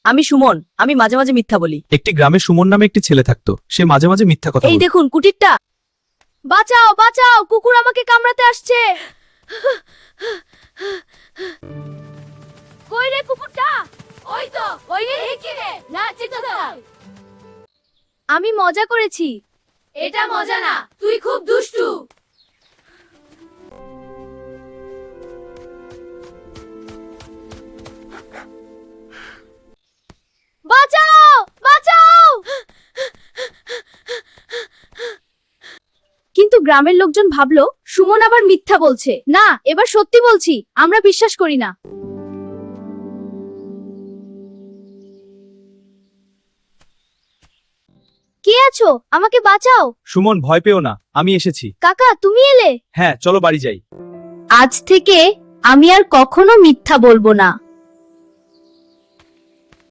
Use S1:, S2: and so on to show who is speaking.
S1: আমি সুমন, আমি মাঝে মাঝে মিথ্যা বলি।
S2: একটি গ্রামে সুমন নামে একটি ছেলে থাকতো। সে মাঝে মাঝে মিথ্যা কথা
S1: এই
S2: বলতো।
S1: দেখুন কুটিরটা। বাঁচাও বাঁচাও, কুকুর আমাকে কামড়াতে আসছে। কই রে কুকুরটা? ওই তো, ওই রে কি রে? না চিন্তা দাও। আমি মজা করেছি। এটা মজা না, তুই খুব দুষ্টু। বাঁচাও বাঁচাও। কিন্তু গ্রামের লোকজন ভাবলো সুমন আবার মিথ্যা বলছে। না, এবার সত্যি বলছি, আমরা বিশ্বাস করি না। কে আছো? আমাকে বাঁচাও।
S2: সুমন, ভয় পেও না, আমি এসেছি।
S1: কাকা তুমি এলে?
S2: হ্যাঁ, চলো বাড়ি যাই।
S1: আজ থেকে আমি আর কখনো মিথ্যা বলবো না।